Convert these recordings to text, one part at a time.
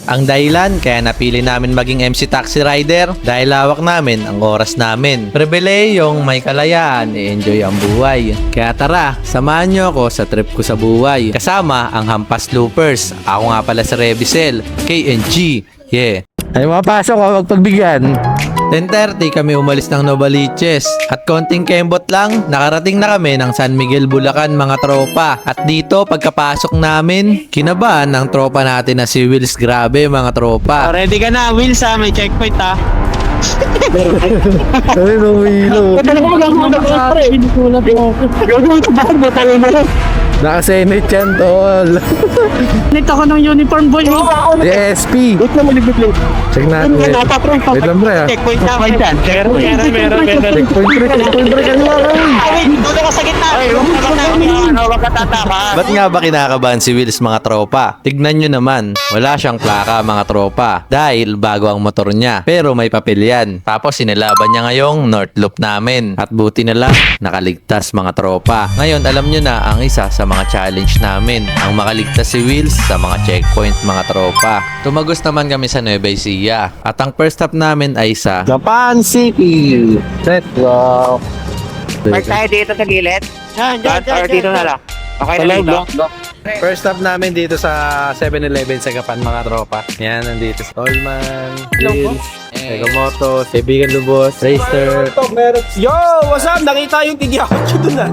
Ang dahilan kaya napili namin maging MC Taxi Rider dahil hawak namin ang oras namin. Pribilehiyong may kalayaan, i-enjoy ang buhay. Kaya tara, samahan nyo ako sa trip ko sa buhay. Kasama ang Hampas Loopers. Ako nga pala si Revisel, KNG. Yeah. Ay, mapasok ako magpagbigyan. 10:30 kami umalis ng Novaliches at konting kembot lang, nakarating na kami ng San Miguel, Bulacan mga tropa. At dito pagkapasok namin, kinabahan ng tropa natin na si Wills. Grabe mga tropa. Ready ka na, Will, sa may checkpoint ha. Ay, lumilo. Nakasenit yan, tol. Nito ko ng uniform boy. DSP. Check natin. Wait lang, pre, ha? Checkpoint na. Meron. Checkpoint, pre, kanila ka. Doon ka sa gitna. Huwag ka tataka. Ba't nga ba kinakabahan si Wills mga tropa? Tignan nyo naman, wala siyang plaka mga tropa dahil bago ang motor niya. Pero may papel yan. Tapos sinalaban niya ngayong North Loop namin. At buti na lang, nakaligtas mga tropa. Ngayon alam nyo na ang isa sa mga challenge namin. Ang makaligtas si Wills sa mga checkpoint mga tropa. Tumagos naman kami sa Nueva Ecija. At ang first stop namin ay sa Japan City. Let's go. Park tayo dito sa gilid. Or dito na lang. Okay na dito. First stop namin dito sa 7-Eleven sa Gapan, mga tropa. Yan, nandito si Tolman, Wills, Megamoto, Kaibigan Lubos, Racer. Yo! What's up? Nakita yung tigyakocho dun ah.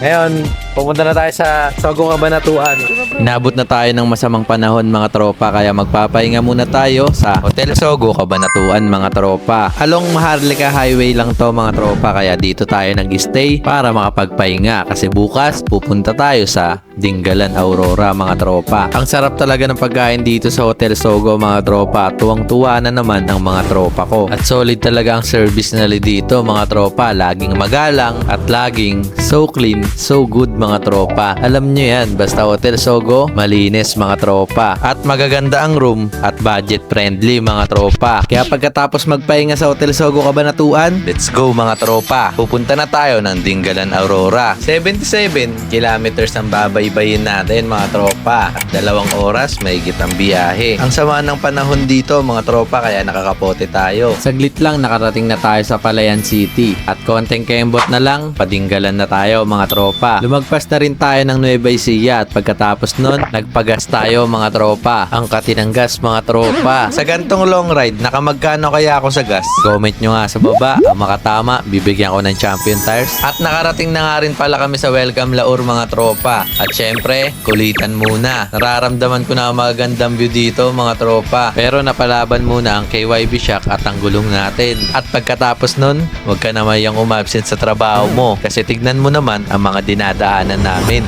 Ngayon, pupunta na tayo sa Sogo Cabanatuan. Inabot na tayo ng masamang panahon mga tropa kaya magpapahinga muna tayo sa Hotel Sogo, Cabanatuan mga tropa. Along Maharlika Highway lang to mga tropa kaya dito tayo nag-stay para makapagpahinga kasi bukas pupunta tayo sa Dingalan Aurora mga tropa. Ang sarap talaga ng pagkain dito sa Hotel Sogo mga tropa. Tuwang-tuwa na naman ang mga tropa ko. At solid talaga ang service nila dito mga tropa. Laging magalang at laging so clean, so good mga tropa. Alam nyo yan, basta Hotel Sogo, malinis mga tropa. At magaganda ang room at budget friendly mga tropa. Kaya pagkatapos magpahinga sa Hotel Sogo Cabanatuan, let's go mga tropa. Pupunta na tayo ng Dingalan Aurora. 77 kilometers ang babaybayin natin mga tropa. At 2 oras may ang biyahe. Ang sama ng panahon dito mga tropa kaya nakakapote tayo. Saglit lang nakarating na tayo sa Palayan City. At konting kembot na lang, padinggalan na tayo mga tropa. Lumagpas na rin tayo ng Nueva Ecija at pagkatapos nun, nagpagas tayo mga tropa. Ang katinang gas mga tropa. Sa gantong long ride, nakamagkano kaya ako sa gas? Comment nyo nga sa baba. Ang makatama, bibigyan ko ng Champion Tires. At nakarating na nga rin pala kami sa Welcome Laur mga tropa. At syempre, kulitan muna. Nararamdaman ko na ang magagandang view dito mga tropa. Pero napalaban muna ang KYB Shock at ang gulong natin. At pagkatapos nun, huwag ka na mayang umabsent sa trabaho mo. Kasi tignan mo naman ang mga dinadaanan namin.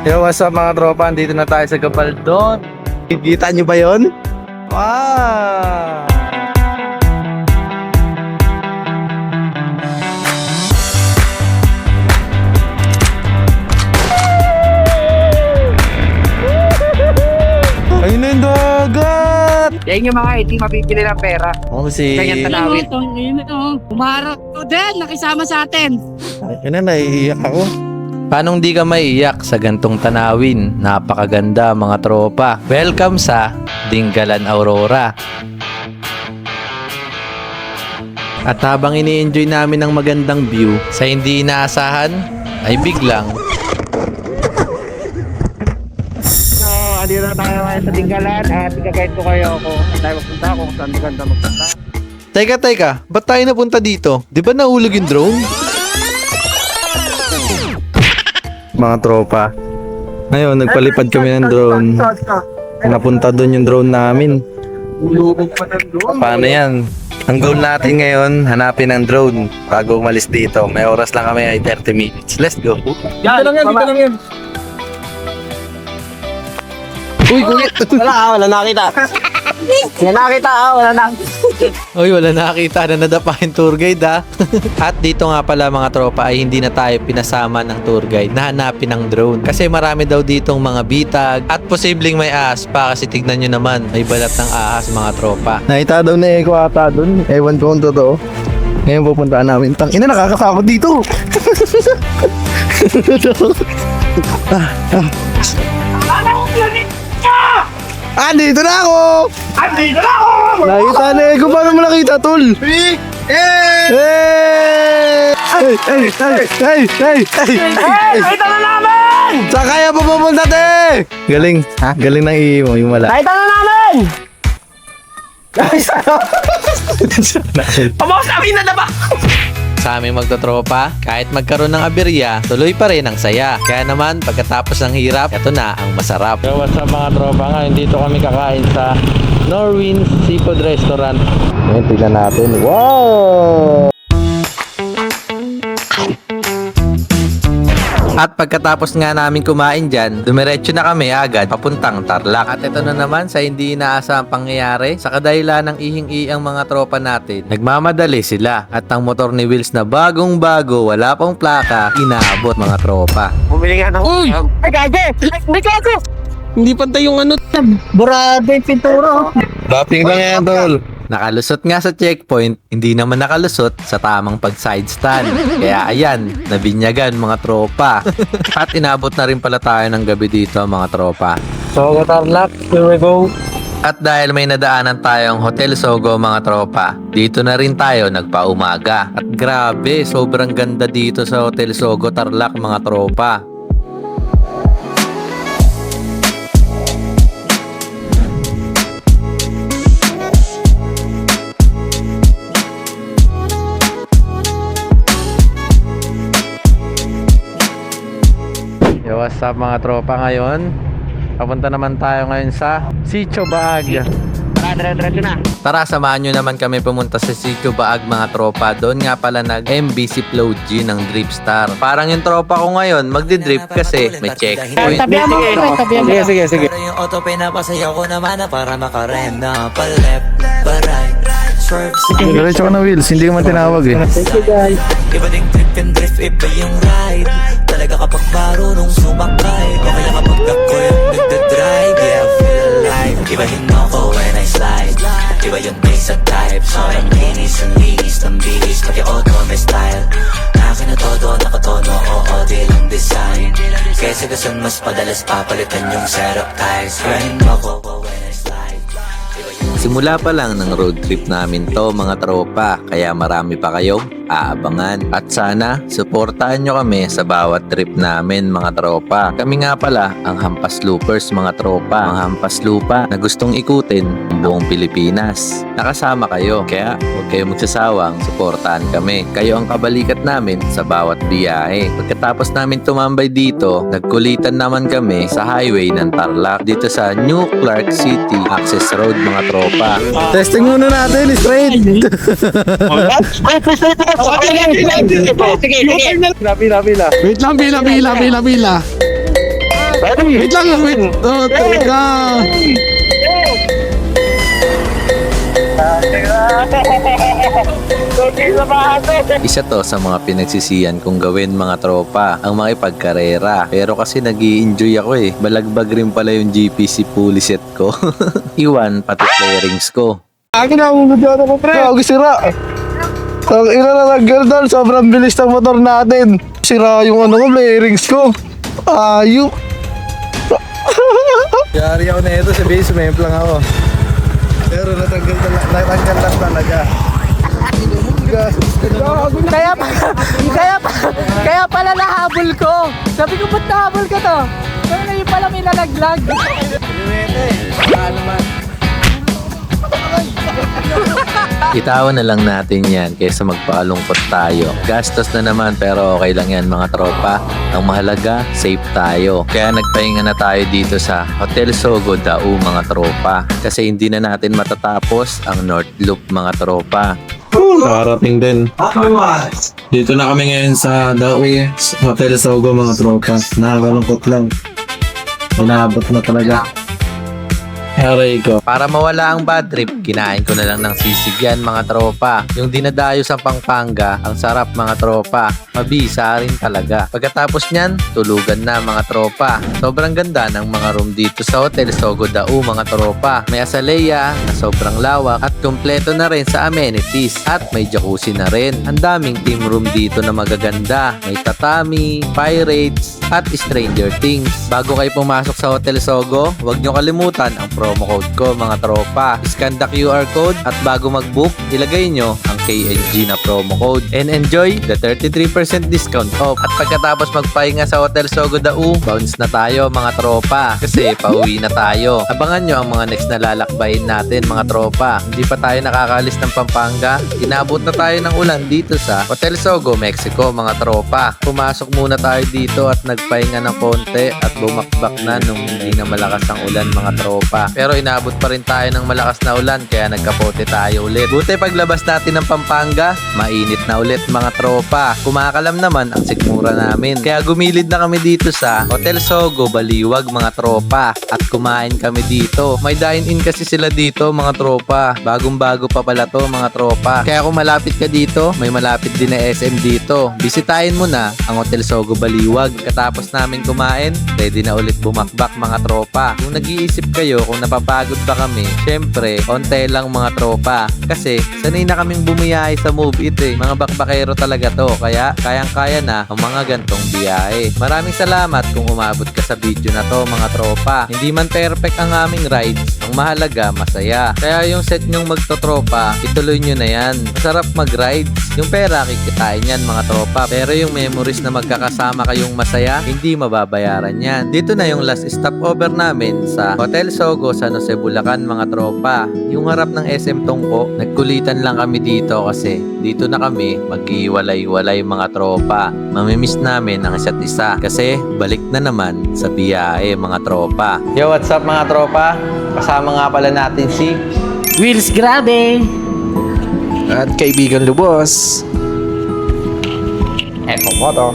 Yo, what's up mga tropa? Dito na tayo sa Gabaldon. Kita nyo ba yun? Wow! Ayun na yung dagat! Yan yung mga hindi mabibili ng pera. Oh, si... Ganyan tanawin. Umarap din, nakisama sa atin. Ayun na, naiiyak ako. Paanong di ka maiiyak sa gantong tanawin? Napakaganda mga tropa. Welcome sa Dingalan Aurora. At habang ini-enjoy namin ang magandang view, sa hindi inaasahan ay biglang Andito na tayo ngayon sa Dingalan at i-guide ko kayo kung saan tayo magpunta, kung saan di ganda magpunta. Teka, ba't tayo napunta dito? Di ba nahulog yung drone? Mga tropa. Ngayon, nagpalipad kami ng drone. Napunta doon yung drone namin. Paano yan? Ang goal natin ngayon, hanapin ang drone bago umalis dito. May oras lang kami ay 30 minutes. Let's go. Dito lang yan. Uy, gulit! Wala nakita. Wala nakita. Uy, wala nakakita na nadapa yung tour guide ha. At dito nga pala mga tropa ay hindi na tayo pinasama ng tour guide na hanapin ang drone. Kasi marami daw ditong mga bitag at posibleng may ahas pa kasi tignan nyo naman may balat ng ahas mga tropa. Nakita daw na Eko ata doon. Ewan ko kung totoo. Ngayon pupuntaan namin. Tangina, nakakatakot dito. Dito na ako! Andito na ako! Nakita na eh. Kung paano mo nakita, tol? Hey! Nakita na namin! Saan kaya pa pupunta, te? Galing. Galing ng ihi mo, yung wala. Nakita na namin! Pabos namin na ba? Sa aming magtotropa, kahit magkaroon ng aberya, tuloy pa rin ang saya. Kaya naman, pagkatapos ng hirap, ito na ang masarap. So what's up mga tropa nga, dito kami kakain sa Norwin Seafood Restaurant. Ngayon, tignan natin. Wow! At pagkatapos nga namin kumain dyan, dumiretso na kami agad papuntang Tarlac. At ito na naman sa hindi inaasahang pangyayari, sa kadahilan ng ihing-i ang mga tropa natin. Nagmamadali sila at ang motor ni Wills na bagong-bago, wala pang plaka, inaabot mga tropa. Bumili nga ng... Uy! Ay, gage! May gage! Hindi pantay yung ano. Burado yung pinturo. Dating lang yan, tol. Nakalusot nga sa checkpoint, hindi naman nakalusot sa tamang pag-side stand. Kaya ayan, nabinyagan mga tropa. At inabot na rin pala tayo ng gabi dito mga tropa. So, Tarlac, here we go. At dahil may nadaanan tayong Hotel Sogo mga tropa, dito na rin tayo nagpaumaga. At grabe, sobrang ganda dito sa Hotel Sogo Tarlac mga tropa. Yo, what's up mga tropa ngayon? Papunta naman tayo ngayon sa Sitio Baag. Diretso na. Tara, samahan nyo naman kami pumunta sa Sitio Baag mga tropa. Doon nga pala nag-MBC Flow G ng Dripstar. Parang yung tropa ko ngayon magdi-drip kasi may checkpoint. Tabihan mo, tabihan mo. Sige. Pero yung auto pinapasayaw ko naman na para makarem na pa-left, pa-right, swerve sa Diretso ka na, Wills. Hindi ko man tinawag eh. iba ding trip and drift, iba yung ride. Talaga kapag marunong sumakay, o kaya kapag ako yung nagdadrive, yeah, feel alive. Ibahin mo ko when I slide, iba yung base at type. Sobrang linis ng bihis, pati auto may style. Akin na todo, nakatono, oo, di lang design. Kesa gasan mas padalas papalitan yung setup ties. Ibahin mo ko when I slide, iba yung Simula pa lang ng road trip namin to mga tropa, kaya marami pa kayong aabangan. At sana, suportahan nyo kami sa bawat trip namin mga tropa. Kami nga pala ang Hampas Loopers mga tropa. Ang Hampas Lupa na gustong ikutin ang buong Pilipinas. Nakasama kayo, kaya huwag kayong magsasawang suportahan kami. Kayo ang kabalikat namin sa bawat biyahe. Pagkatapos namin tumambay dito, nagkulitan naman kami sa highway ng Tarlac dito sa New Clark City Access Road mga tropa. Testing muna natin, straight. Sige. Pila. Wait lang, pila. Wait lang, wait. Oh, teka. Isa to sa mga pinagsisiyan kong gawin mga tropa, ang makipagkarera. Pero kasi nag-i-enjoy ako eh. Balagbag rin pala yung GPC pulley set ko. Iwan pati flarings ko. Akin na, umudyan ako, pre. Gago, sira. Ang ina na nag-galdon, sobrang bilis ng motor natin. Sira yung ano ko, bearings ko. Ayup. Yari ako na ito, sa basement lang ako. Pero natanggal lang talaga. Kaya pala nahabol ko. Sabi ko, ba't nahabol ka to? Kaya na yung pala may nalaglag. Itawan na lang natin yan kaysa magpaalungkot tayo. Gastos na naman pero okay lang yan mga tropa. Ang mahalaga, safe tayo. Kaya nagpahinga na tayo dito sa Hotel Sogo Dao mga tropa. Kasi hindi na natin matatapos ang North Loop mga tropa. Nakarating din. Dito na kami ngayon sa Dawi Hotel Sogo mga tropa. Nakakalungkot lang. Inabot na talaga. Aray ko. Para mawala ang bad trip, kinain ko na lang ng sisig yan mga tropa. Yung dinadayo sa Pampanga, ang sarap mga tropa. Mabisa rin talaga. Pagkatapos nyan, tulugan na mga tropa. Sobrang ganda ng mga room dito sa Hotel Sogo Dao mga tropa. May asaleya na sobrang lawak at kumpleto na rin sa amenities. At may jacuzzi na rin. Ang daming team room dito na magaganda. May tatami, pirates, at Stranger Things. Bago kayo pumasok sa Hotel Sogo, huwag nyo kalimutan ang promo code ko mga tropa. Scan the QR code at bago mag-book, ilagay nyo ang KNG na promo code and enjoy the 33% discount off. At pagkatapos magpahinga sa Hotel Sogo Dao, bounce na tayo mga tropa kasi pauwi na tayo. Abangan nyo ang mga next na lalakbayin natin mga tropa. Hindi pa tayo nakakaalis ng Pampanga, inabot na tayo ng ulan dito sa Hotel Sogo, Mexico mga tropa. Pumasok muna tayo dito at nagpahinga ng konti at bumakbak na nung hindi na malakas ang ulan mga tropa. Pero inabot pa rin tayo ng malakas na ulan kaya nagkapote tayo ulit. Buti paglabas natin ng Pampanga, mainit na ulit mga tropa. Kumakalam naman ang sikmura namin. Kaya gumilid na kami dito sa Hotel Sogo, Baliwag mga tropa. At kumain kami dito. May dine-in kasi sila dito mga tropa. Bagong-bago pa pala to mga tropa. Kaya kung malapit ka dito, may malapit din na SM dito. Bisitahin mo na ang Hotel Sogo, Baliwag. Katapos namin kumain, ready na ulit bumakbak mga tropa. Kung nag-iisip kayo kung napapagod ba kami, syempre, onte lang mga tropa. Kasi sanay na kaming bumiyahe sa Move It eh. Mga bakbakero talaga to. Kaya kayang-kaya na ang mga gantong biyahe. Maraming salamat kung umabot ka sa video na to mga tropa. Hindi man perfect ang aming rides, ang mahalaga masaya. Kaya yung set nyong magtotropa, ituloy nyo na yan. Masarap mag-rides. Yung pera kikitain yan mga tropa. Pero yung memories na magkakasama kayong masaya, hindi mababayaran yan. Dito na yung last stopover namin sa Hotel Sogo, San Jose, Bulacan mga tropa. Yung harap ng SM Tongpo, nagkulitan lang kami dito kasi dito na kami maghiwalay-walay mga tropa. Mamimiss namin ang isa't isa kasi balik na naman sa biyahe mga tropa. Yo, what's up mga tropa? Kasama nga pala natin si Wheels, grabe! At kaibigan lubos. Eto mo to.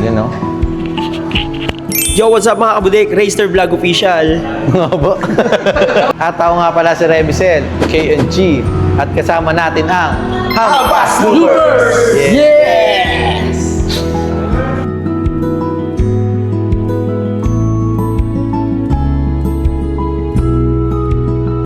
Yun no? Yo, what's up mga kabudik? Racer Vlog Official. At ako nga pala si Rebicel, KNG. At kasama natin ang Hampas Movers! Yeah!